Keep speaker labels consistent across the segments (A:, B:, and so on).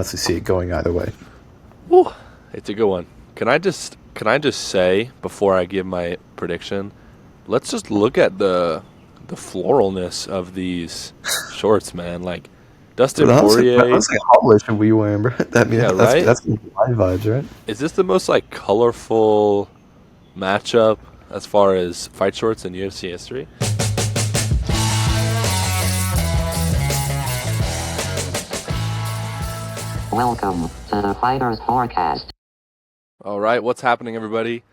A: honestly see it going either way.
B: Woo, it's a good one. Can I just say before I give my prediction, let's just look at the floralness of these shorts, man. Like Dustin Poirier.
A: Honestly, Holloway should be wearing, bro.
B: Yeah, right?
A: That's my vibes, right?
B: Is this the most like colorful matchup as far as fight shorts in UFC history?
C: Welcome to the Fighter's Forecast.
B: All right, what's happening, everybody?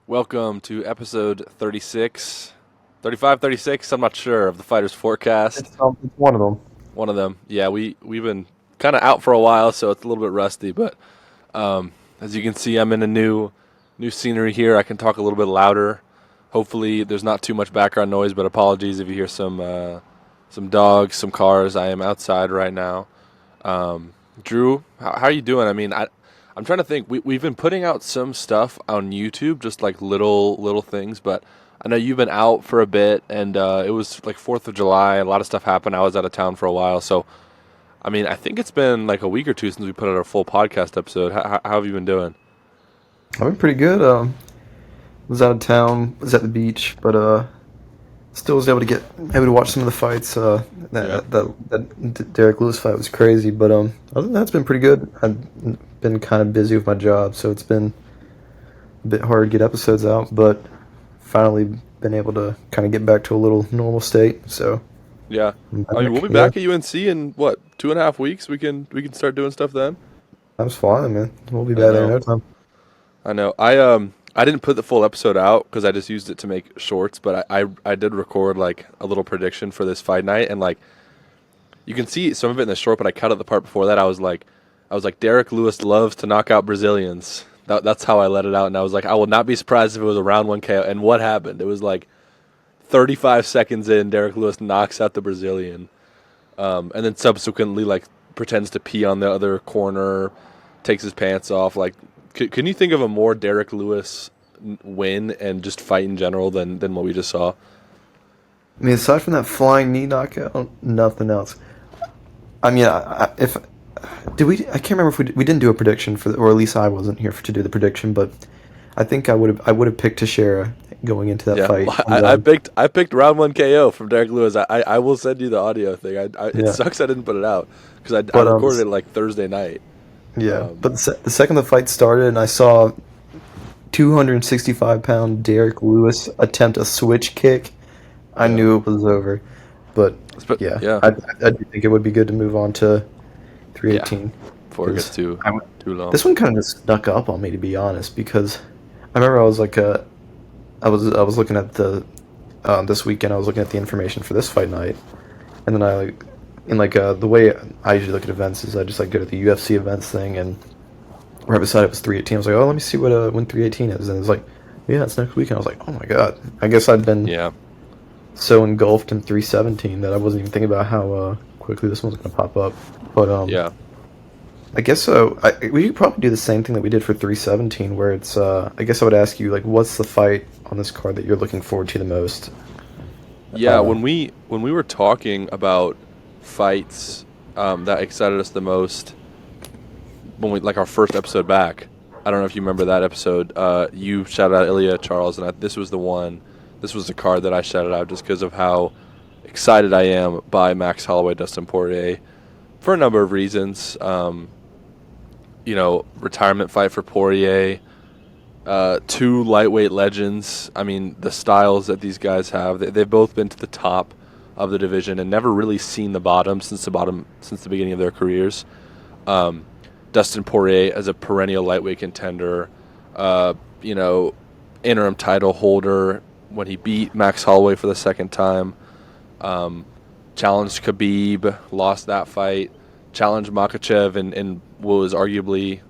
B: Welcome to episode 36, 35, 36, I'm not sure, of the Fighter's Forecast.
A: It's one of them.
B: One of them. Yeah, we've been kind of out for a while, so it's a little bit rusty, but as you can see, I'm in a new scenery here. I can talk a little bit louder. Hopefully there's not too much background noise, but apologies if you hear some dogs, some cars. I am outside right now. Drew, how are you doing? I mean, I'm trying to think. We've been putting out some stuff on YouTube, just like little things, but I know you've been out for a bit, and it was like 4th of July. A lot of stuff happened. I was out of town for a while, so I mean, I think it's been like a week or two since we put out our full podcast episode. How have you been doing?
A: I've been pretty good. Was out of town, was at the beach, but still was able to watch some of the fights. That Derek Lewis fight was crazy, but other than that, it's been pretty good. I've been kind of busy with my job, so it's been a bit hard to get episodes out, but finally been able to kind of get back to a little normal state. So
B: yeah, I mean, we'll be back at UNC in what, 2.5 weeks. We can start doing stuff then.
A: That's fine, man. We'll be back there in no time.
B: I know. I didn't put the full episode out because I just used it to make shorts, but I did record like a little prediction for this fight night, and like you can see some of it in the short, but I cut out the part before that. I was like Derek Lewis loves to knock out Brazilians. That's how I let it out, and I was like, I will not be surprised if it was a round 1 KO. And what happened? It was like 35 seconds in, Derek Lewis knocks out the Brazilian, and then subsequently like pretends to pee on the other corner, takes his pants off. Like, can you think of a more Derek Lewis win and just fight in general than what we just saw?
A: I mean, aside from that flying knee knockout, nothing else. I mean, I can't remember if we didn't do a prediction for, or at least I wasn't here to do the prediction, but I think I would have picked Teixeira going into that fight.
B: Well, I picked round 1 KO from Derek Lewis. I will send you the audio thing. It sucks I didn't put it out because I recorded it like Thursday night.
A: Yeah, but the second the fight started and I saw 265-pound Derek Lewis attempt a switch kick, I knew it was over. But yeah. I do think it would be good to move on to 318.
B: Yeah, before it gets too long.
A: This one kind of just snuck up on me, to be honest, because I remember I was like, I was looking at the this weekend. I was looking at the information for this fight night, and then the way I usually look at events is I just like go to the UFC events thing, and right beside it was 318. I was like, oh, let me see what when 318 is, and it was like, yeah, it's next weekend. I was like, oh my god, I guess I've been so engulfed in 317 that I wasn't even thinking about how quickly this one's going to pop up. But I guess so. We could probably do the same thing that we did for 317, where it's I guess I would ask you, like, what's the fight on this card that you're looking forward to the most?
B: Yeah, when we were talking about fights that excited us the most, when we, like, our first episode back, I don't know if you remember that episode. You shouted out Ilya Charles, and this was the card that I shouted out just because of how excited I am by Max Holloway, Dustin Poirier, for a number of reasons. Retirement fight for Poirier, 2 lightweight legends. I mean, the styles that these guys have, they've both been to the top of the division and never really seen the bottom since the beginning of their careers. Dustin Poirier as a perennial lightweight contender, interim title holder when he beat Max Holloway for the second time, challenged Khabib, lost that fight, challenged Makhachev in what was arguably,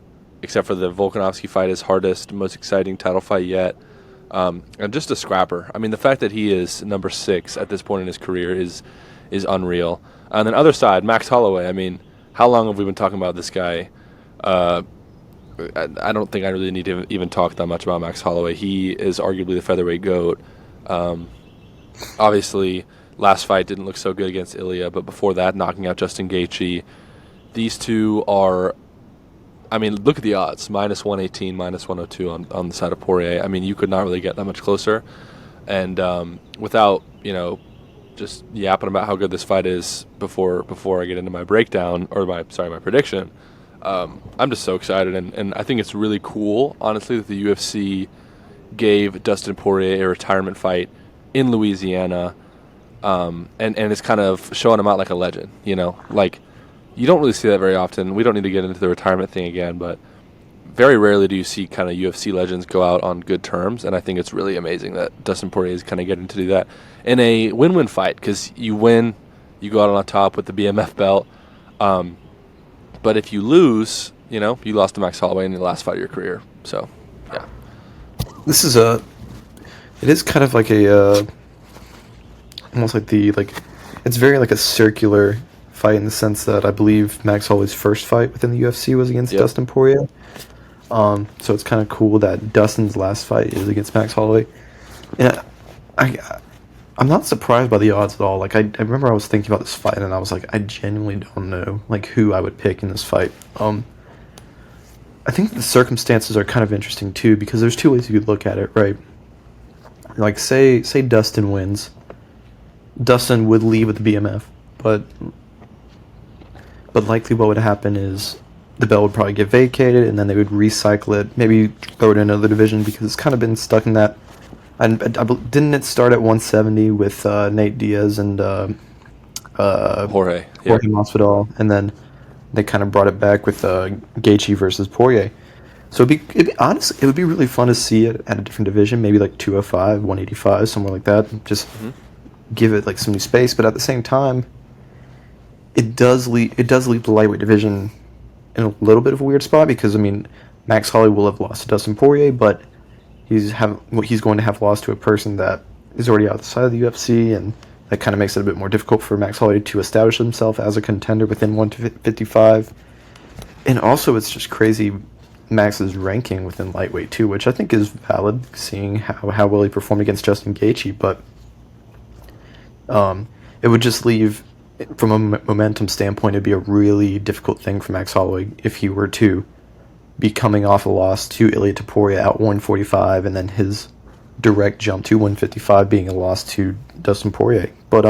B: except for the Volkanovski fight, his hardest, most exciting title fight yet. And just a scrapper. I mean, the fact that he is number 6 at this point in his career is unreal. On the other side, Max Holloway. I mean, how long have we been talking about this guy? I don't think I really need to even talk that much about Max Holloway. He is arguably the featherweight GOAT. Obviously, last fight didn't look so good against Ilya, but before that, knocking out Justin Gaethje. These two are I mean, look at the odds: -118, -102 on the side of Poirier. I mean, you could not really get that much closer. And without just yapping about how good this fight is before I get into my breakdown or my prediction, I'm just so excited, and I think it's really cool, honestly, that the UFC gave Dustin Poirier a retirement fight in Louisiana, and it's kind of showing him out like a legend. Like, you don't really see that very often. We don't need to get into the retirement thing again, but very rarely do you see kind of UFC legends go out on good terms, and I think it's really amazing that Dustin Poirier is kind of getting to do that in a win-win fight, because you win, you go out on top with the BMF belt, but if you lose, you lost to Max Holloway in the last fight of your career. So, yeah.
A: This is it is kind of like a, almost like it's very like a circular fight in the sense that I believe Max Holloway's first fight within the UFC was against Dustin Poirier. So it's kind of cool that Dustin's last fight is against Max Holloway. And I'm not surprised by the odds at all. Like, I remember I was thinking about this fight, and I was like, I genuinely don't know, like, who I would pick in this fight. I think the circumstances are kind of interesting, too, because there's two ways you could look at it, right? Like, say Dustin wins. Dustin would leave with the BMF, but likely what would happen is the belt would probably get vacated, and then they would recycle it, maybe throw it in another division, because it's kind of been stuck in that. And didn't it start at 170 with Nate Diaz and
B: Jorge
A: Masvidal, and then they kind of brought it back with Gaethje versus Poirier. So honestly, it would be really fun to see it at a different division, maybe like 205, 185, somewhere like that. Just give it like some new space, but at the same time, it does leave the lightweight division in a little bit of a weird spot, because I mean, Max Holloway will have lost to Dustin Poirier, but he's going to have lost to a person that is already outside of the UFC, and that kind of makes it a bit more difficult for Max Holloway to establish himself as a contender within 155. And also, it's just crazy Max's ranking within lightweight too, which I think is valid, seeing how well he performed against Justin Gaethje. But it would just leave, from a momentum standpoint, it'd be a really difficult thing for Max Holloway if he were to be coming off a loss to Ilia Topuria at 145, and then his direct jump to 155 being a loss to Dustin Poirier. But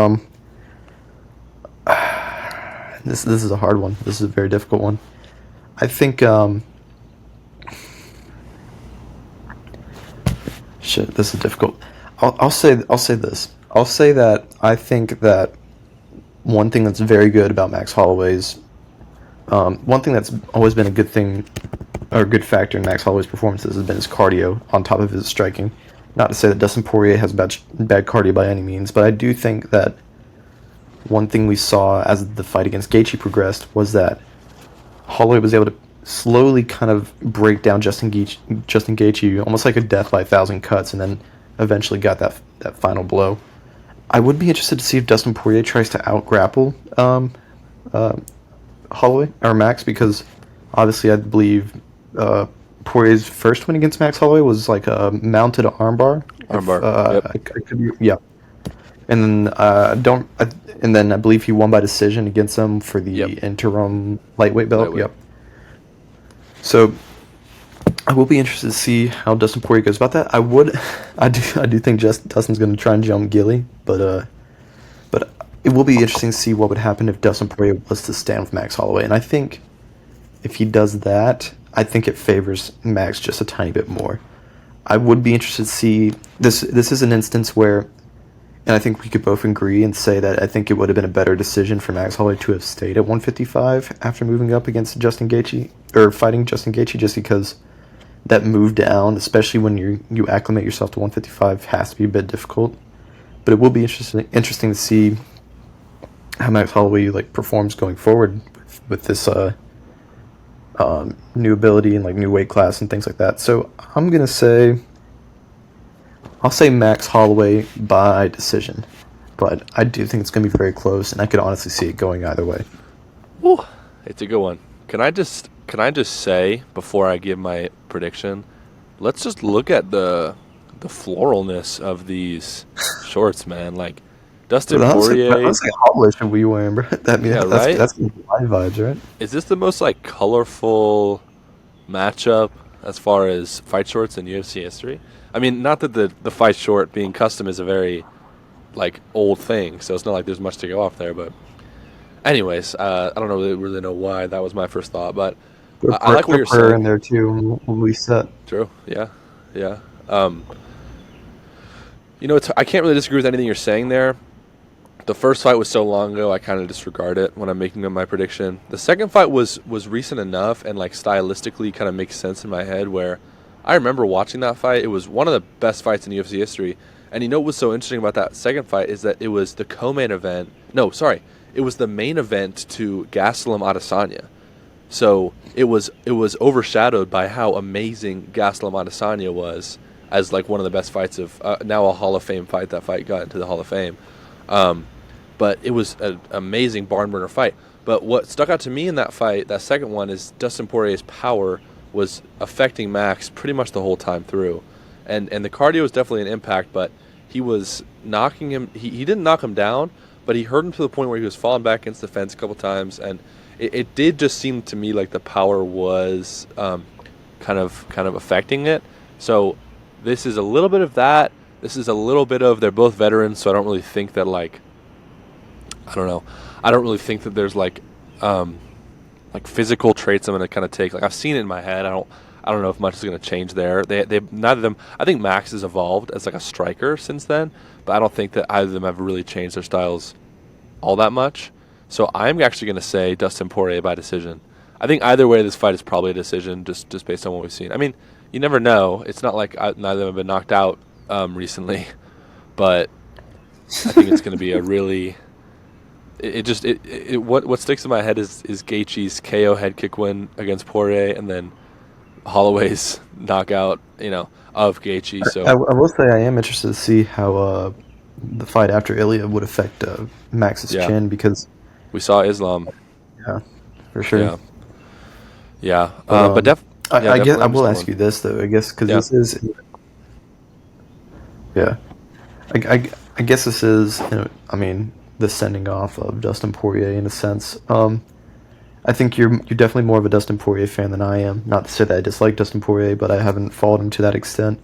A: this is a hard one. This is a very difficult one. I think this is difficult. I'll say this. I'll say that I think that one thing that's very good about Max Holloway's one thing that's always been a good thing, or a good factor in Max Holloway's performances, has been his cardio on top of his striking. Not to say that Dustin Poirier has bad cardio by any means, but I do think that one thing we saw as the fight against Gaethje progressed was that Holloway was able to slowly kind of break down Justin Gaethje, almost like a death by 1,000 cuts, and then eventually got that final blow. I would be interested to see if Dustin Poirier tries to out-grapple Holloway, or Max, because obviously I believe Poirier's first win against Max Holloway was like a mounted armbar.
B: Yep.
A: And then and then I believe he won by decision against him for the interim lightweight belt. Yep. So I will be interested to see how Dustin Poirier goes about that. I do think Dustin's going to try and jump Gilly, but it will be interesting to see what would happen if Dustin Poirier was to stand with Max Holloway. And I think if he does that, I think it favors Max just a tiny bit more. I would be interested to see this. This is an instance where, and I think we could both agree and say that I think it would have been a better decision for Max Holloway to have stayed at 155 after moving up against Justin Gaethje, or fighting Justin Gaethje, just because that move down, especially when you acclimate yourself to 155, has to be a bit difficult. But it will be interesting to see how Max Holloway performs going forward with this new ability and new weight class and things like that. So I'll say Max Holloway by decision, but I do think it's going to be very close, and I could honestly see it going either way.
B: Ooh, it's a good one. Can I just say, before I give my prediction, let's just look at the floralness of these shorts, man. Dustin Poirier.
A: That's Holloway should we wearing, bro?
B: Right?
A: That's my vibes, right?
B: Is this the most colorful matchup as far as fight shorts in UFC history. I mean, not that the fight short being custom is a very like old thing, so it's not like there's much to go off there. But anyways, I don't really know why that was my first thought, but I like what you're saying.
A: In there too when we set.
B: True. Yeah. Yeah. I can't really disagree with anything you're saying there. The first fight was so long ago, I kind of disregard it when I'm making my prediction. The second fight was recent enough and like stylistically kind of makes sense in my head where I remember watching that fight. It was one of the best fights in UFC history. And what was so interesting about that second fight is that it was the co-main event. No, sorry. It was the main event to Gastelum Adesanya. So it was overshadowed by how amazing Gastelum Adesanya was as like one of the best fights of now a Hall of Fame fight. That fight got into the Hall of Fame. But it was an amazing barn burner fight. But what stuck out to me in that fight, that second one, is Dustin Poirier's power was affecting Max pretty much the whole time through. And the cardio was definitely an impact, but he was knocking him. He didn't knock him down, but he hurt him to the point where he was falling back against the fence a couple times. And it did just seem to me like the power was kind of affecting it. So this is a little bit of that. This is a little bit of they're both veterans, so I don't really think that like I don't know. I don't really think that there's like physical traits I'm going to kind of take. Like I've seen it in my head. I don't know if much is going to change there. They neither of them. I think Max has evolved as like a striker since then, but I don't think that either of them have really changed their styles all that much. So I'm actually going to say Dustin Poirier by decision. I think either way this fight is probably a decision just based on what we've seen. I mean, you never know. It's not like neither of them have been knocked out recently, but I think it's going to be a really. What sticks in my head is Gaethje's KO head kick win against Poirier, and then Holloway's knockout, of Gaethje. So
A: I will say I am interested to see how the fight after Ilya would affect Max's chin because
B: we saw Islam.
A: Yeah, for sure.
B: Yeah.
A: But I guess I will ask
B: one.
A: you this though. I guess because this is. Yeah, I guess this is. The sending off of Dustin Poirier in a sense. I think you're definitely more of a Dustin Poirier fan than I am. Not to say that I dislike Dustin Poirier, but I haven't followed him to that extent.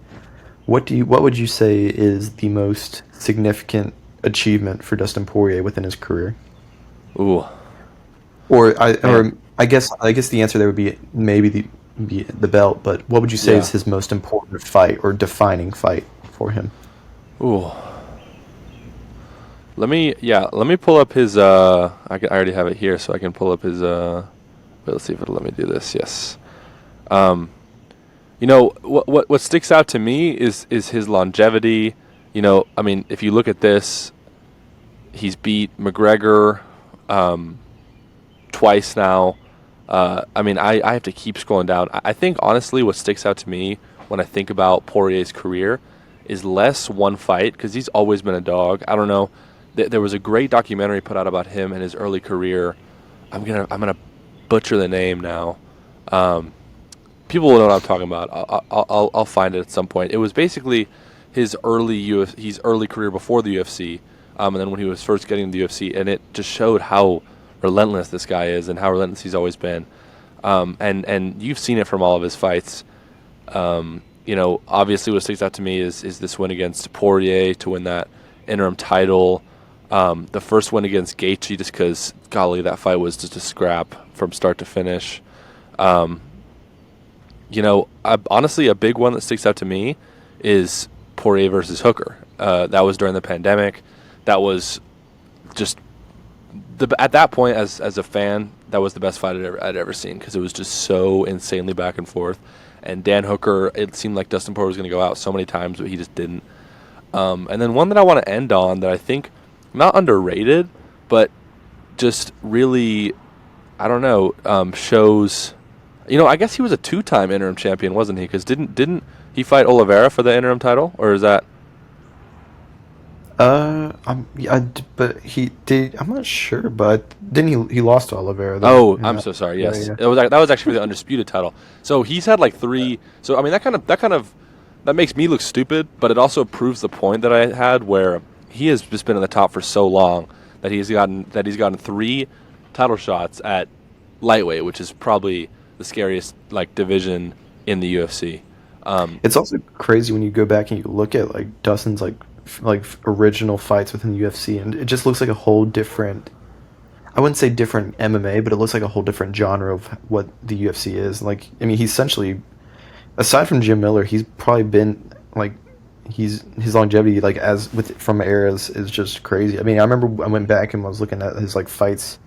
A: What would you say is the most significant achievement for Dustin Poirier within his career?
B: Ooh.
A: I guess the answer there would be maybe the belt, but what would you say is his most important fight or defining fight for him?
B: Ooh. Let me pull up his. I already have it here, so I can pull up his. Wait, let's see if it'll let me do this. Yes. What sticks out to me is his longevity. If you look at this, he's beat McGregor twice now. I have to keep scrolling down. I think honestly, what sticks out to me when I think about Poirier's career is less one fight because he's always been a dog. I don't know. There was a great documentary put out about him and his early career. I'm gonna butcher the name now. People will know what I'm talking about. I'll find it at some point. It was basically his early career before the UFC, and then when he was first getting into the UFC, and it just showed how relentless this guy is and how relentless he's always been. And you've seen it from all of his fights. Obviously what sticks out to me is this win against Poirier to win that interim title. The first win against Gaethje, just because, golly, that fight was just a scrap from start to finish. Honestly, a big one that sticks out to me is Poirier versus Hooker. That was during the pandemic. That was just at that point, as a fan, that was the best fight I'd ever seen because it was just so insanely back and forth. And Dan Hooker, it seemed like Dustin Poirier was going to go out so many times, but he just didn't. And then one that I want to end on that I think not underrated, but just really, I don't know, shows. I guess he was a 2-time interim champion, wasn't he? Because didn't he fight Oliveira for the interim title, or is that?
A: But he did. I'm not sure, but didn't he lost to Oliveira?
B: Oh, I'm so sorry. Yes, that was actually for the undisputed title. So he's had like 3. So I mean, that makes me look stupid, but it also proves the point that I had where he has just been in the top for so long that he's gotten 3 title shots at lightweight, which is probably the scariest like division in the UFC.
A: It's also crazy when you go back and you look at like Dustin's like original fights within the UFC, and it just looks like a whole different. I wouldn't say different MMA, but it looks like a whole different genre of what the UFC is. Like, I mean, he's essentially, aside from Jim Miller, he's probably been like, his longevity like as with from eras is just crazy. I mean, I remember I went back and was looking at his like fights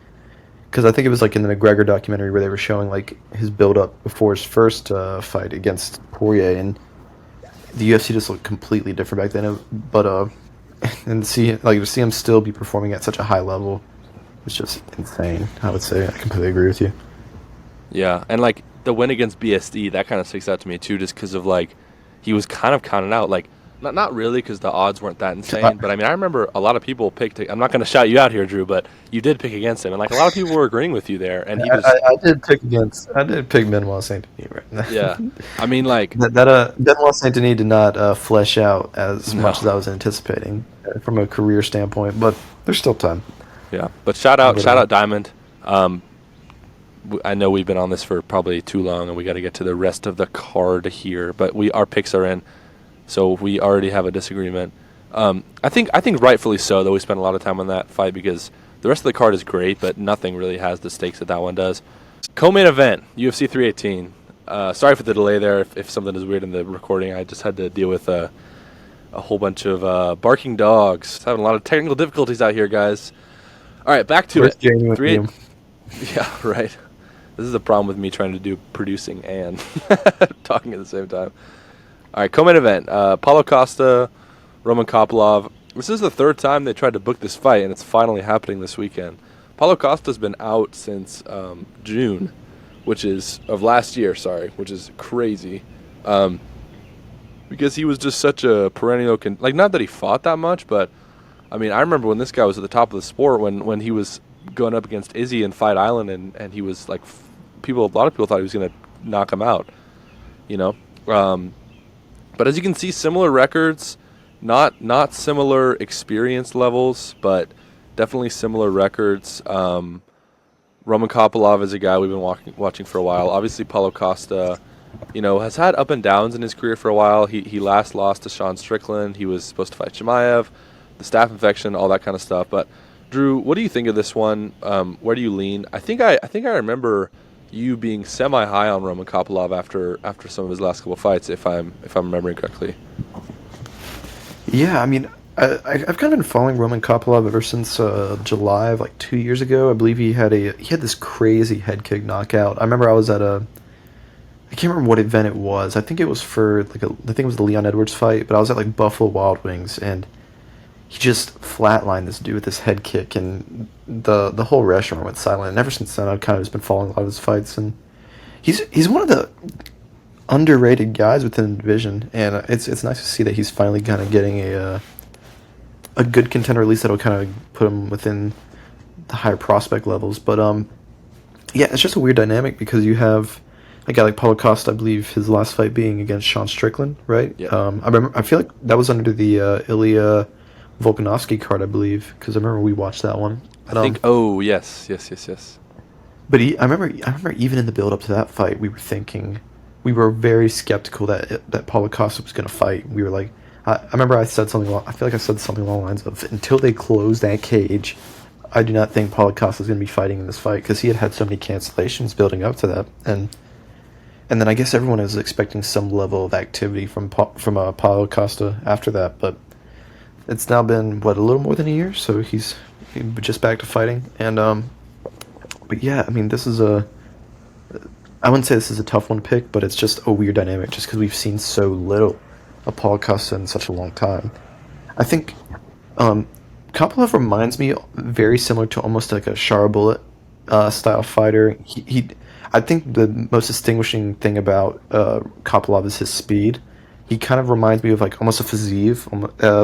A: because I think it was like in the McGregor documentary where they were showing like his build up before his first fight against Poirier, and the UFC just looked completely different back then. But and to see him still be performing at such a high level, it's just insane. I would say I completely agree with you.
B: Yeah, and like the win against BSD, that kind of sticks out to me too, just because of like he was kind of counted out. Like not really, because the odds weren't that insane. But I mean, I remember a lot of people picked. I'm not going to shout you out here, Drew, but you did pick against him, and like a lot of people were agreeing with you there. And he was.
A: I did pick Benoit Saint Denis right now.
B: Yeah, I mean, like
A: Benoit Saint Denis did not flesh out as
B: No.
A: much as I was anticipating from a career standpoint, but there's still time.
B: Yeah, but shout out Diamond. I know we've been on this for probably too long, and we got to get to the rest of the card here. But our picks are in, so we already have a disagreement. I think rightfully so. Though we spent a lot of time on that fight because the rest of the card is great, but nothing really has the stakes that one does. Co-main event, UFC 318. Sorry for the delay there. If something is weird in the recording, I just had to deal with a whole bunch of barking dogs. Having a lot of technical difficulties out here, guys. All right, back to
A: Where's
B: it.
A: Jamie with you?
B: Yeah, right. This is a problem with me trying to do producing and talking at the same time. All right, co-main event. Paulo Costa, Roman Kopylov. This is the third time they tried to book this fight, and it's finally happening this weekend. Paulo Costa's been out since June, of last year, which is crazy. Because he was just such a perennial... not that he fought that much, but... I mean, I remember when this guy was at the top of the sport, when he was going up against Izzy in Fight Island, and he was like, a lot of people thought he was going to knock him out, you know. But as you can see, similar records, not similar experience levels, but definitely similar records. Roman Kopylov is a guy we've been watching for a while. Obviously, Paulo Costa, has had up and downs in his career for a while. He last lost to Sean Strickland. He was supposed to fight Chimaev. The staph infection, all that kind of stuff. But Drew, what do you think of this one? Where do you lean? I think I remember you being semi-high on Roman Kopylov after some of his last couple fights, if I'm remembering correctly.
A: Yeah, I mean, I've kind of been following Roman Kopylov ever since July of like 2 years ago. I believe he had this crazy head kick knockout. I remember I was at I can't remember what event it was. I think it was I think it was the Leon Edwards fight, but I was at like Buffalo Wild Wings, and he just flatlined this dude with his head kick, and the whole restaurant went silent. And ever since then, I've kind of just been following a lot of his fights, and he's one of the underrated guys within the division, and it's nice to see that he's finally kind of getting a good contender, at least that'll kind of put him within the higher prospect levels. But yeah, it's just a weird dynamic because you have a guy like Paulo Costa, I believe his last fight being against Sean Strickland, right?
B: Yeah.
A: I feel like that was under the Ilya Volkanovski card, I believe, because I remember we watched that one. But,
B: I think. Oh yes.
A: But I remember even in the build up to that fight, we were very skeptical that Paulo Costa was going to fight. We were like, I remember I said something. I feel like I said something along the lines of, until they close that cage, I do not think Paulo Costa is going to be fighting in this fight, because he had so many cancellations building up to that, and then I guess everyone was expecting some level of activity from Paulo Costa after that, but. It's now been, a little more than a year, so he's just back to fighting. And, but yeah, I mean, I wouldn't say this is a tough one to pick, but it's just a weird dynamic just because we've seen so little of Paulo Costa in such a long time. I think Kopylov reminds me very similar to almost like a Shara Bullet style fighter. I think the most distinguishing thing about Kopylov is his speed. He kind of reminds me of like almost a Fiziev,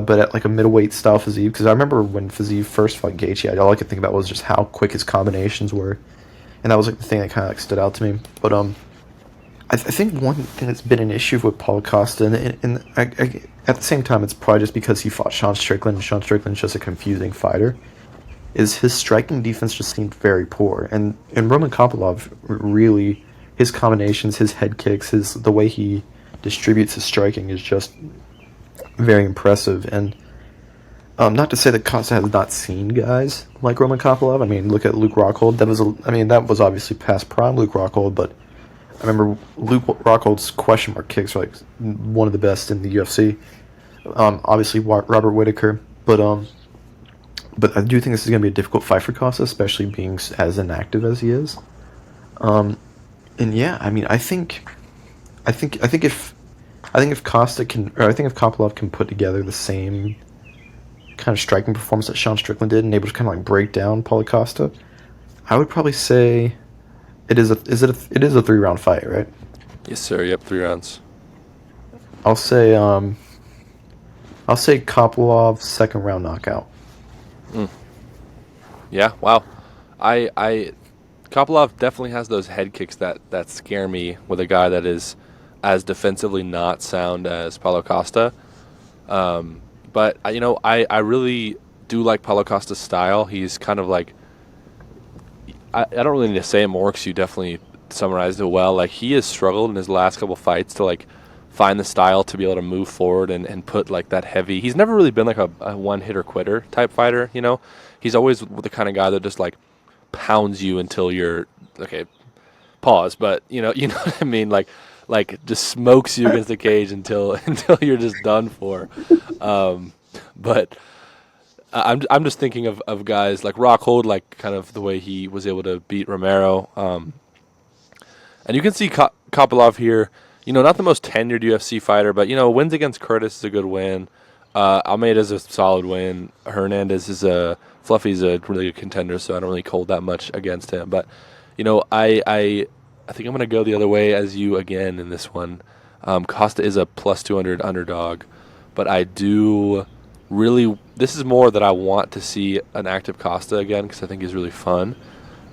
A: but at like a middleweight style Fiziev. Because I remember when Fiziev first fought Gaethje, all I could think about was just how quick his combinations were, and that was like the thing that kind of like stood out to me. But I think one thing that's been an issue with Paulo Costa, and at the same time, it's probably just because he fought Sean Strickland. And Sean Strickland's just a confusing fighter. Is his striking defense just seemed very poor, and Roman Kopylov really his combinations, his head kicks, the way he distributes his striking is just very impressive. And not to say that Costa has not seen guys like Roman Kopylov. I mean, look at Luke Rockhold. That was obviously past prime Luke Rockhold, but I remember Luke Rockhold's question mark kicks were like one of the best in the UFC. Obviously Robert Whittaker, but I do think this is going to be a difficult fight for Costa, especially being as inactive as he is. And yeah, I mean, I think if Costa can, or I think if Kopylov can put together the same kind of striking performance that Sean Strickland did and able to kind of like break down Paulo Costa, I would probably say it is a 3-round fight, right?
B: Yes, sir. Yep, 3 rounds.
A: I'll say Kopylov 2nd round knockout.
B: Yeah, wow. I Kopylov definitely has those head kicks that scare me with a guy that is as defensively not sound as Paulo Costa. But I really do like Paulo Costa's style. He's kind of like, I don't really need to say it more because you definitely summarized it well. Like, he has struggled in his last couple fights to like find the style to be able to move forward and put like that heavy. He's never really been like a one hitter quitter type fighter. He's always the kind of guy that just like pounds you until you're okay. Pause, but you know what I mean. Like just smokes you against the cage until you're just done for. But I'm just thinking of guys like Rockhold, like kind of the way he was able to beat Romero. And you can see Kopylov here. Not the most tenured UFC fighter, but wins against Curtis is a good win. Almeida's a solid win. Hernandez is Fluffy's a really good contender, so I don't really hold that much against him. But I think I'm going to go the other way as you again in this one. Costa is a plus 200 underdog, but I do really. This is more that I want to see an active Costa again because I think he's really fun,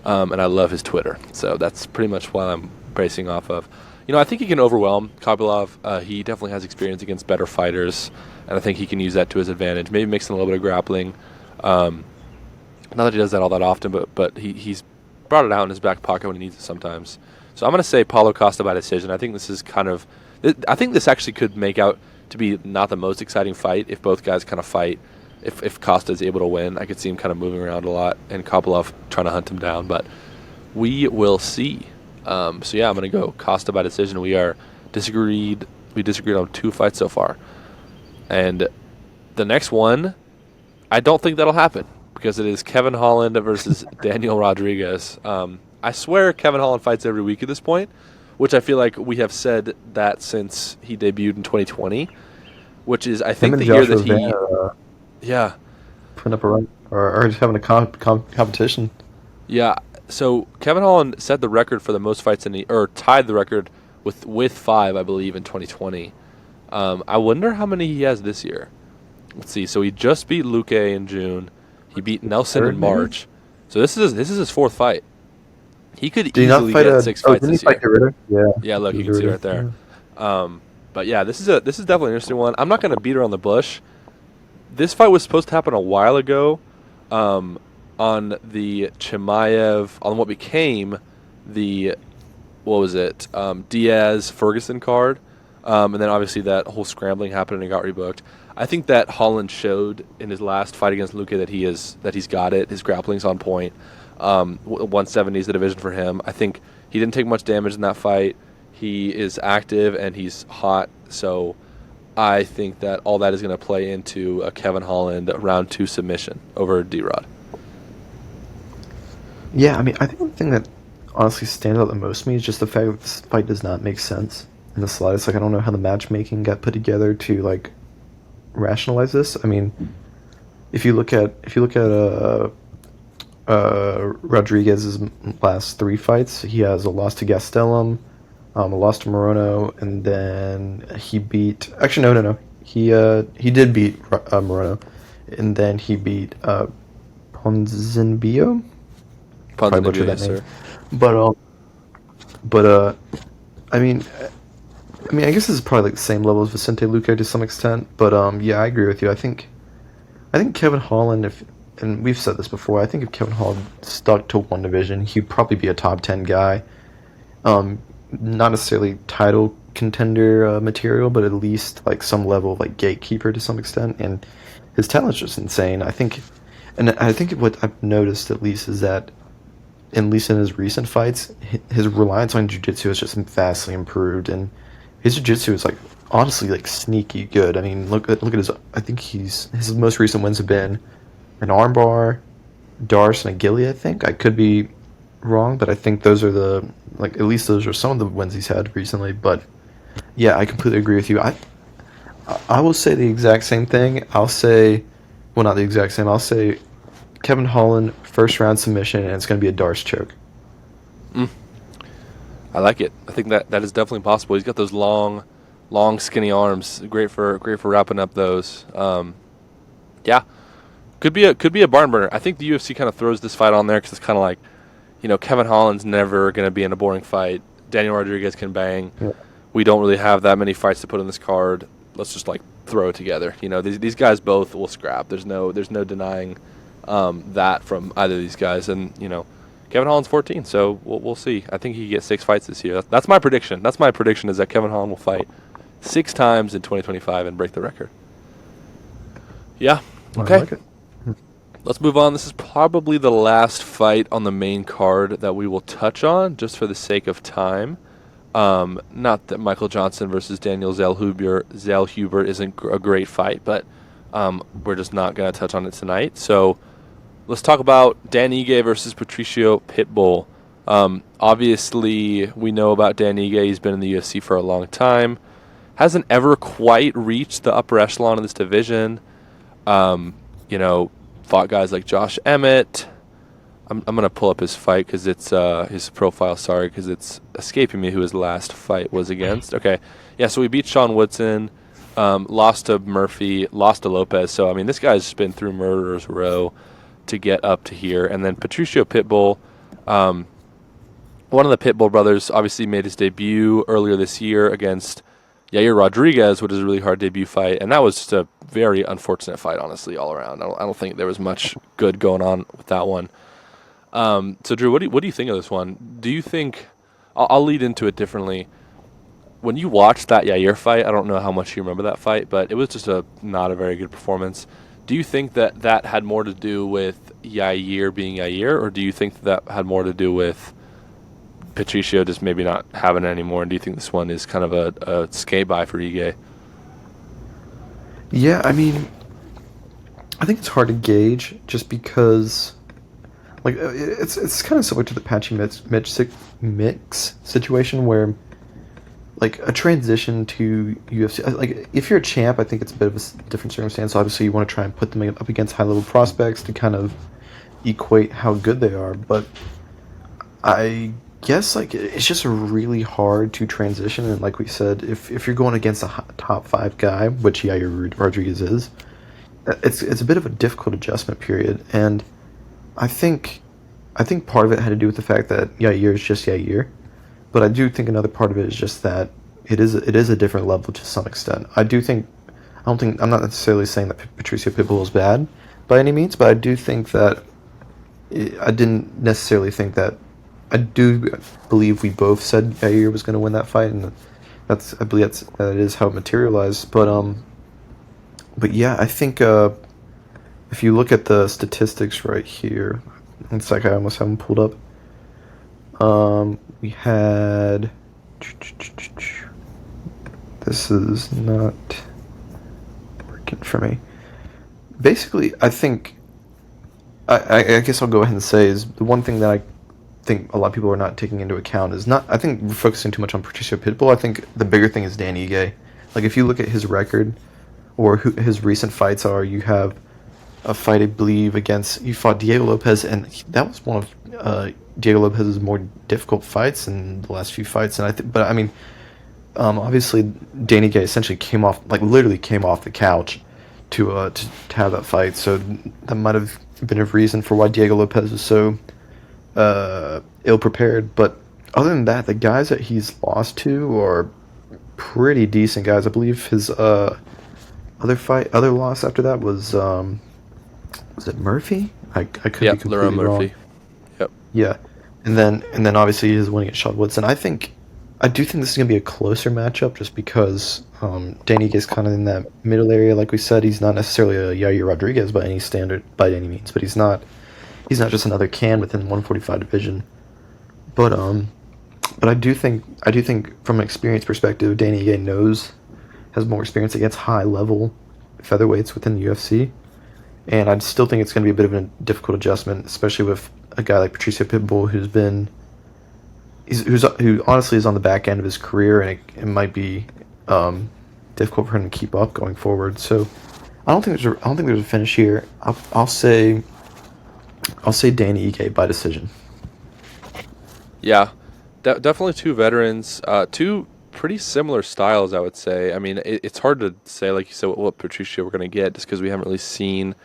B: and I love his Twitter. So that's pretty much what I'm basing off of. I think he can overwhelm Kopylov. He definitely has experience against better fighters, and I think he can use that to his advantage. Maybe mix in a little bit of grappling. Not that he does that all that often, but he's brought it out in his back pocket when he needs it sometimes. So I'm going to say Paulo Costa by decision. I think this is I think this actually could make out to be not the most exciting fight if both guys kind of fight. If Costa is able to win, I could see him kind of moving around a lot and Kopylov trying to hunt him down. But we will see. So yeah, I'm going to go Costa by decision. We disagreed on 2 fights so far. And the next one, I don't think that'll happen because it is Kevin Holland versus Daniel Rodriguez. I swear Kevin Holland fights every week at this point, which I feel like we have said that since he debuted in 2020, which is, I think, the year that he... Yeah.
A: Putting up a run, or just having a competition.
B: Yeah. So Kevin Holland set the record for the most fights or tied the record with 5, I believe, in 2020. I wonder how many he has this year. Let's see. So he just beat Luque in June. He beat Nelson in March. So this is his 4th fight. He could easily get 6 fights this year. Yeah, look, you can see right there. But yeah, this is definitely an interesting one. I'm not going to beat around the bush. This fight was supposed to happen a while ago, on the Chimaev, on what became the Diaz Ferguson card, and then obviously that whole scrambling happened and it got rebooked. I think that Holland showed in his last fight against Luque that he's got it. His grappling's on point. 170 is the division for him. I think he didn't take much damage in that fight. He is active and he's hot, so I think that all that is going to play into a Kevin Holland round 2 submission over D-Rod.
A: Yeah, I mean, I think the thing that honestly stands out the most to me is just the fact that this fight does not make sense in the slightest. Like, I don't know how the matchmaking got put together to like rationalize this. I mean, if you look at Rodriguez's last 3 fights, he has a loss to Gastelum, a loss to Morono, and then he beat. Actually, no. He did beat Morono, and then he beat Ponzinibbio. Probably butchered that name. But I mean, I guess this is probably like the same level as Vicente Luque to some extent. But yeah, I agree with you. I think Kevin Holland, and we've said this before, I think if Kevin Holland stuck to one division, he'd probably be a top 10 guy. not necessarily title contender material, but at least like some level of like gatekeeper to some extent. And his talent's just insane. I think what I've noticed at least is that, at least in his recent fights, his reliance on jiu-jitsu has just vastly improved, and his jiu-jitsu is like honestly like sneaky good. I mean, look at his. I think his most recent wins have been an armbar, Darce, and a Gilly. I think I could be wrong, but I think those are the like at least those are some of the wins he's had recently. But yeah, I completely agree with you. I will say the exact same thing. I'll say, well, not the exact same. I'll say Kevin Holland first round submission, and it's going to be a Darce choke.
B: I like it. I think that is definitely possible. He's got those long, skinny arms. Great for wrapping up those. Yeah, could be a barn burner. I think the UFC kind of throws this fight on there because it's kind of like, Kevin Holland's never going to be in a boring fight. Daniel Rodriguez can bang. Yeah. We don't really have that many fights to put in this card. Let's just like throw it together. These guys both will scrap. There's no denying that from either of these guys. And Kevin Holland's 14, so we'll see. I think he gets 6 fights this year. That's my prediction. That's my prediction is that Kevin Holland will fight 6 times in 2025 and break the record. Yeah. Okay.
A: I like it.
B: Let's move on. This is probably the last fight on the main card that we will touch on, just for the sake of time. Not that Michael Johnson versus Daniel Zellhuber isn't a great fight, but we're just not going to touch on it tonight. So let's talk about Dan Ige versus Patricio Pitbull. Obviously, we know about Dan Ige. He's been in the UFC for a long time. Hasn't ever quite reached the upper echelon of this division. Fought guys like Josh Emmett. I'm going to pull up his fight because it's his profile, because it's escaping me who his last fight was against. Okay. Yeah, so we beat Sean Woodson, lost to Murphy, lost to Lopez. So, I mean, this guy's been through murderer's row to get up to here. And then Patricio Pitbull, one of the Pitbull brothers, obviously made his debut earlier this year against Yair Rodriguez, which is a really hard debut fight, and that was just a very unfortunate fight, honestly, all around. I don't think there was much good going on with that one. So, Drew, what do you think of this one? Do you think I'll lead into it differently? When you watched that Yair fight, I don't know how much you remember that fight, but it was just not a very good performance. Do you think that had more to do with Yair being Yair, or do you think that had more to do with Patricio just maybe not having it anymore? And do you think this one is kind of a skate by for Ige?
A: Yeah, I mean, I think it's hard to gauge just because, like, it's kind of similar to the Patchy Mix situation where, like, a transition to UFC, like, if you're a champ, I think it's a bit of a different circumstance. Obviously, you want to try and put them up against high-level prospects to kind of equate how good they are, but I guess, like, it's just really hard to transition, and like we said, if you're going against a top 5 guy, which Yair Rodriguez is, it's a bit of a difficult adjustment period, and I think part of it had to do with the fact that Yair is just Yair, but I do think another part of it is just that it is a different level to some extent. I'm not necessarily saying that Patricio Pitbull is bad by any means, but I do think that I didn't necessarily think that. I do believe we both said Yair was going to win that fight, and I believe that is how it materialized. But yeah, I think if you look at the statistics right here, it's like I almost have them pulled up. We had, this is not working for me. Basically, I think I guess I'll go ahead and say is the one thing that I think a lot of people are not taking into account is not, I think we're focusing too much on Patricio Pitbull. I think the bigger thing is Dan Ige. Like, if you look at his record or who his recent fights are, you have a fight, I believe, you fought Diego Lopez, and that was one of Diego Lopez's more difficult fights in the last few fights. And but I mean, obviously Dan Ige essentially literally came off the couch to have that fight. So that might have been a reason for why Diego Lopez was so ill-prepared, but other than that, the guys that he's lost to are pretty decent guys. I believe his other loss after that was it Murphy? I could be completely
B: Lerone
A: wrong.
B: Murphy. Yep.
A: Yeah, and then obviously his winning at Sean Woodson. I think I do think this is going to be a closer matchup just because Danny is kind of in that middle area. Like we said, he's not necessarily a Yair Rodriguez by any standard, by any means, but he's not just another can within the 145 division. But I do think from an experience perspective, Danny Ige has more experience against high level featherweights within the UFC, and I still think it's going to be a bit of a difficult adjustment, especially with a guy like Patricio Pitbull who honestly is on the back end of his career, and it might be difficult for him to keep up going forward. So I don't think there's a finish here. I'll say Danny Ige by decision.
B: Yeah, definitely two veterans, two pretty similar styles, I would say. I mean, it's hard to say, like you said, what Patricio we're going to get, just because we haven't really seen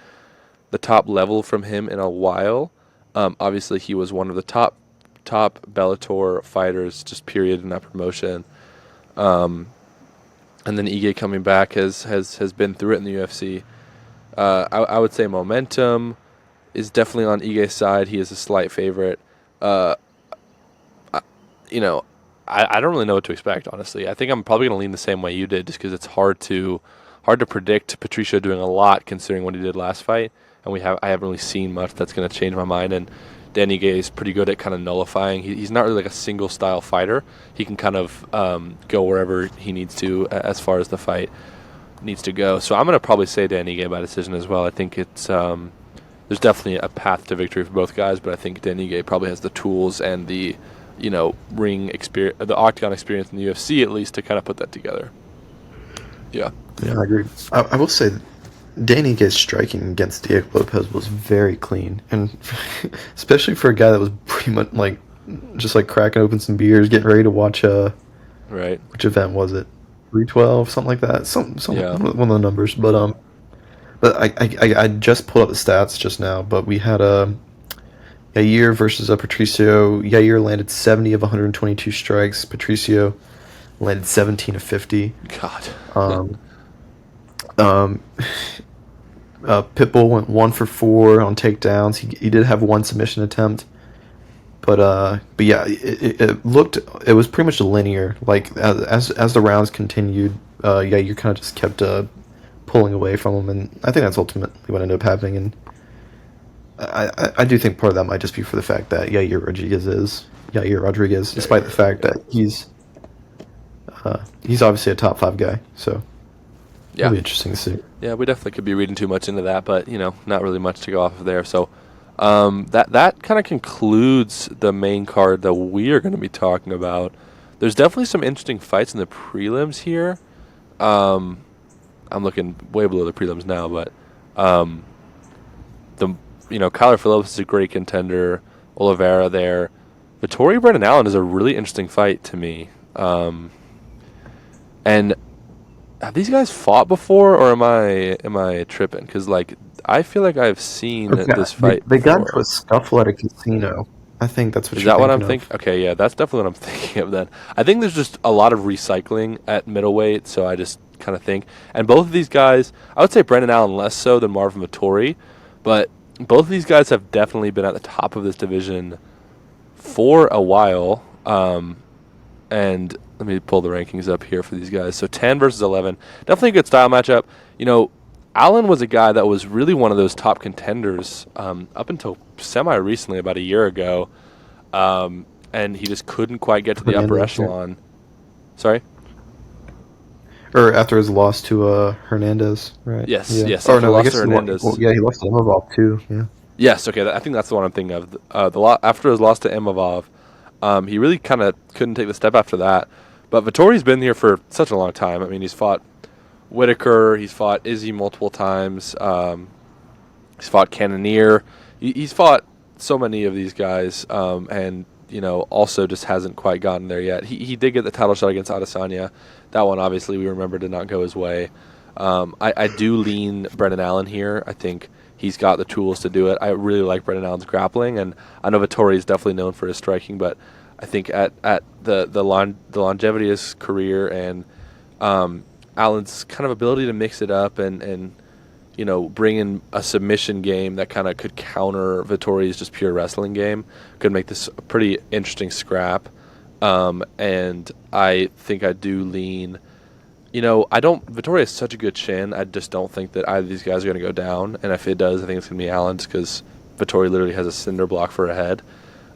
B: the top level from him in a while. Obviously, he was one of the top Bellator fighters, just period, in that promotion. And then Ige coming back has been through it in the UFC. I would say momentum is definitely on Ige's side. He is a slight favorite. I don't really know what to expect, honestly. I think I'm probably going to lean the same way you did, just because it's hard to predict Patricio doing a lot considering what he did last fight, and I haven't really seen much that's going to change my mind. And Danny Ige is pretty good at kind of nullifying. He's not really like a single style fighter. He can kind of go wherever he needs to as far as the fight needs to go. So I'm going to probably say Danny Ige by decision as well. I think it's there's definitely a path to victory for both guys, but I think Danny Ige probably has the tools and the ring experience, the octagon experience in the UFC at least, to kind of put that together. Yeah,
A: I agree. I will say, Danny Ige's striking against Diego Lopez was very clean, and especially for a guy that was pretty much just cracking open some beers, getting ready to watch
B: right.
A: Which event was it? 312, something like that.
B: Yeah.
A: One of the numbers. But I just pulled up the stats just now. But we had Yair versus Patricio. Yair landed 70 of 122 strikes. Patricio landed 17 of 50.
B: God.
A: Pitbull went 1 for 4 on takedowns. He did have one submission attempt, but yeah, it was pretty much linear. Like as the rounds continued, you kind of just kept pulling away from him, and I think that's ultimately what ended up happening. And I do think part of that might just be for the fact that Yair Rodriguez, despite the fact that he's obviously a top 5 guy. So
B: yeah,
A: it'll be interesting to see.
B: Yeah, we definitely could be reading too much into that, but not really much to go off of there. So that kind of concludes the main card that we are going to be talking about. There's definitely some interesting fights in the prelims here. I'm looking way below the prelims now, but Kyler Phillips is a great contender. Oliveira there. Vettori Brendan Allen is a really interesting fight to me. And have these guys fought before, or am I tripping? Because I feel like I've seen this fight.
A: They got
B: before.
A: into a scuffle at a casino. I think that's what.
B: Is that what I'm thinking? Okay, yeah, that's definitely what I'm thinking of then. I think there's just a lot of recycling at middleweight, so I just kind of think. And both of these guys, I would say Brendan Allen less so than Marvin Vettori, but both of these guys have definitely been at the top of this division for a while. And let me pull the rankings up here for these guys. So 10 versus 11, definitely a good style matchup. Allen was a guy that was really one of those top contenders up until semi-recently, about a year ago, and he just couldn't quite get to the upper echelon. Sorry?
A: Or after his loss to Hernandez, right?
B: Yes,
A: yeah.
B: yes.
A: Or no, I guess
B: Hernandez.
A: He lost to Imavov too. Yeah.
B: Yes. Okay. I think that's the one I'm thinking of. After his loss to Imavov, he really kind of couldn't take the step after that. But Vittori's been here for such a long time. I mean, he's fought Whitaker, he's fought Izzy multiple times, he's fought Cannonier, he's fought so many of these guys, and also just hasn't quite gotten there yet. He did get the title shot against Adesanya. That one, obviously, we remember did not go his way. I do lean Brendan Allen here. I think he's got the tools to do it. I really like Brendan Allen's grappling, and I know Vettori is definitely known for his striking, but I think at the longevity of his career and Allen's kind of ability to mix it up and bring in a submission game that kind of could counter Vettori's just pure wrestling game could make this a pretty interesting scrap. And I think I do lean. Vittoria has such a good chin. I just don't think that either of these guys are going to go down. And if it does, I think it's going to be Allen's because Vittoria literally has a cinder block for a head.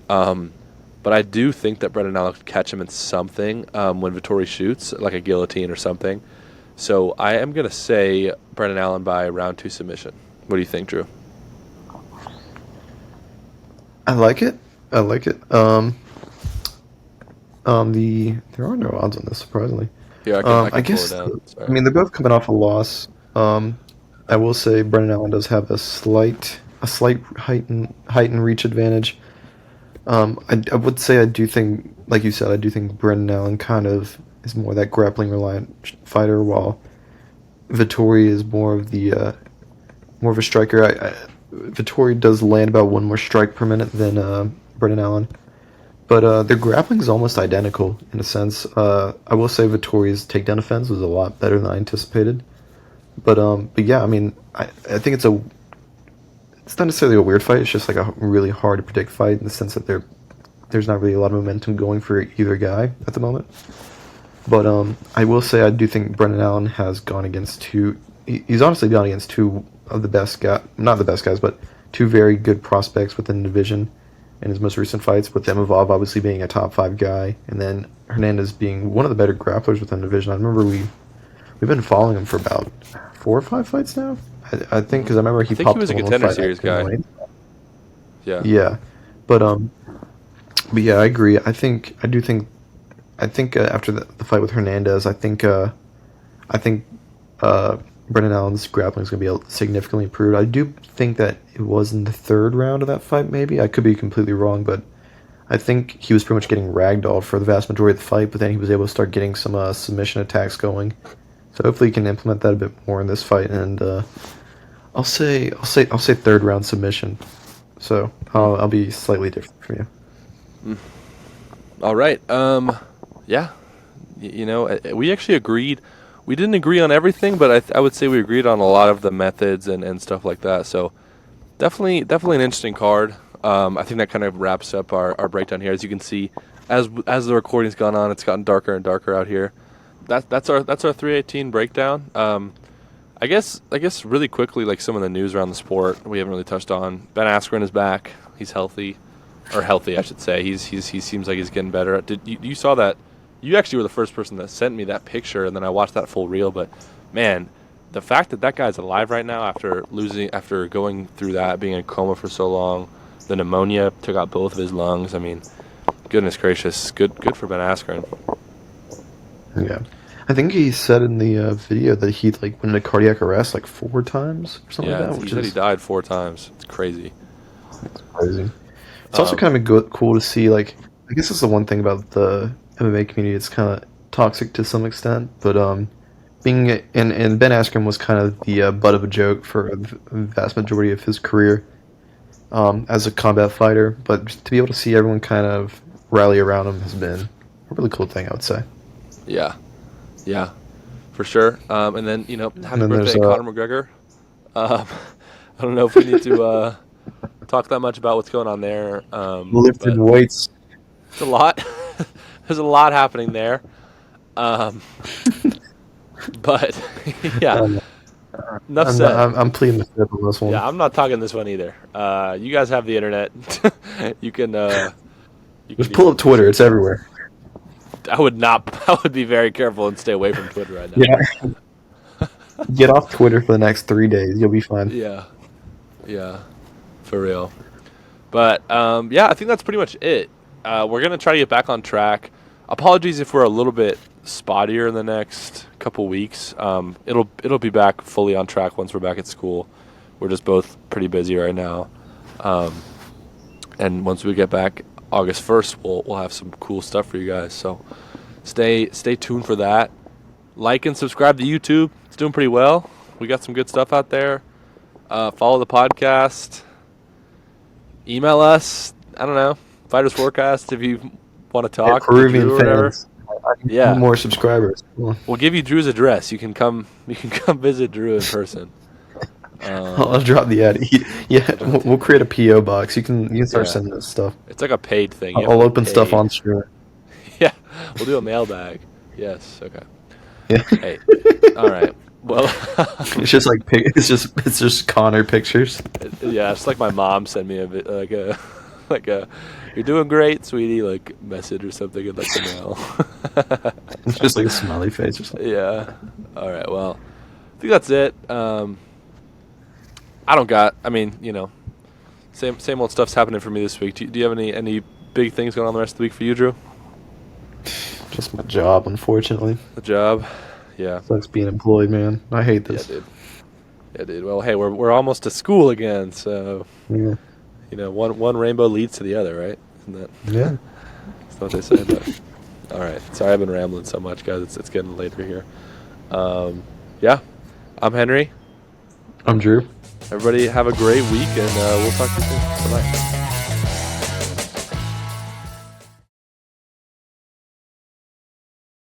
B: But I do think that Brendan Allen could catch him in something when Vittori shoots, like a guillotine or something. So I am going to say Brendan Allen by round 2 submission. What do you think, Drew?
A: I like it. There are no odds on this, surprisently.
B: Yeah, I can
A: guess.
B: pull it down. Sorry.
A: I mean, they're both coming off a loss. I will say Brendan Allen does have a slight height and reach advantage. I would say I do think, like you said, I do think Brendan Allen kind of is more that grappling reliant fighter, while Vittori is more of a striker. Vittori does land about one more strike per minute than Brendan Allen, but their grappling is almost identical in a sense. I will say Vittori's takedown defense was a lot better than I anticipated, but yeah, I mean, I think it's not necessarily a weird fight. It's just like a really hard to predict fight in the sense that there's not really a lot of momentum going for either guy at the moment. But I will say I do think Brendan Allen has gone against he's honestly gone against two of the best guys, not the best guys, but two very good prospects within the division in his most recent fights, with Demivov obviously being a top 5 guy, and then Hernandez being one of the better grapplers within the division. I remember we've been following him for about 4 or 5 fights now. I think because I remember he popped.
B: He was a Contender Series guy. Yeah.
A: Yeah, but yeah, I agree. I think after the fight with Hernandez, I think Brendan Allen's grappling is going to be significantly improved. I do think that it was in the 3rd round of that fight. Maybe I could be completely wrong, but I think he was pretty much getting ragdolled for the vast majority of the fight. But then he was able to start getting some submission attacks going. So hopefully he can implement that a bit more in this fight. And I'll say 3rd round submission. So I'll be slightly different from you.
B: All right. Yeah. We actually agreed. We didn't agree on everything, but I would say we agreed on a lot of the methods and stuff like that. So definitely an interesting card. I think that kind of wraps up our breakdown here. As you can see, as the recording's gone on, it's gotten darker and darker out here. That's our 318 breakdown. I guess really quickly, like some of the news around the sport we haven't really touched on. Ben Askren is back. He's healthy, I should say. He seems like he's getting better. You saw that? You actually were the first person that sent me that picture, and then I watched that full reel. But man, the fact that guy's alive right now after going through that, being in a coma for so long, the pneumonia took out both of his lungs. I mean, goodness gracious, good for Ben Askren.
A: Yeah, I think he said in the video that he went into cardiac arrest 4 times or something like that.
B: He said he died 4 times. It's crazy.
A: It's crazy. It's also kind of cool to see. I guess that's the one thing about the MMA community. It's kind of toxic to some extent, but being and Ben Askren was kind of the butt of a joke for the vast majority of his career as a combat fighter. But to be able to see everyone kind of rally around him has been a really cool thing, I would say.
B: Yeah, for sure. And then happy birthday, Conor McGregor. I don't know if we need to talk that much about what's going on there.
A: Lifted weights.
B: It's a lot. There's a lot happening there. But yeah, enough said.
A: I'm pleading the fifth on this one.
B: Yeah, I'm not talking this one either. You guys have the internet. You can
A: just pull up Twitter. It's everywhere.
B: I would be very careful and stay away from Twitter right now.
A: Yeah. Get off Twitter for the next 3 days. You'll be fine.
B: Yeah, for real. But yeah, I think that's pretty much it. We're gonna try to get back on track. Apologies if we're a little bit spottier in the next couple weeks. It'll be back fully on track once we're back at school. We're just both pretty busy right now. And once we get back August 1st, we'll have some cool stuff for you guys. So stay tuned for that. Like and subscribe to YouTube. It's doing pretty well. We got some good stuff out there. Follow the podcast. Email us. I don't know. Fighters Forecast if you want to talk.
A: Peruvian fans.
B: Yeah.
A: More subscribers.
B: We'll give you Drew's address. You can come visit Drew in person.
A: I'll drop the ad. Yeah, we'll create a PO box. You can start sending us stuff.
B: It's like a paid thing.
A: I'll open stuff on stream.
B: We'll do a mailbag. Yes. Okay.
A: Yeah.
B: Hey. All right. Well.
A: It's just like it's just Connor pictures.
B: Yeah, it's like my mom sent me like a "You're doing great, sweetie" like message or something in like the mail.
A: It's just like a smiley face or something.
B: Yeah. All right. Well, I think that's it. I don't got. I mean, same old stuff's happening for me this week. Do you have any big things going on the rest of the week for you, Drew?
A: Just my job, unfortunately.
B: The job. Yeah.
A: Sucks being employed, man. I hate this.
B: Yeah, dude. Well, hey, we're almost to school again, so
A: Yeah.
B: one rainbow leads to the other, right? Isn't that?
A: Yeah.
B: That's what they say. But all right. Sorry, I've been rambling so much, guys. It's getting later here. Yeah. I'm Henry.
A: I'm Drew.
B: Everybody have a great week, and we'll talk to you soon. Bye-bye.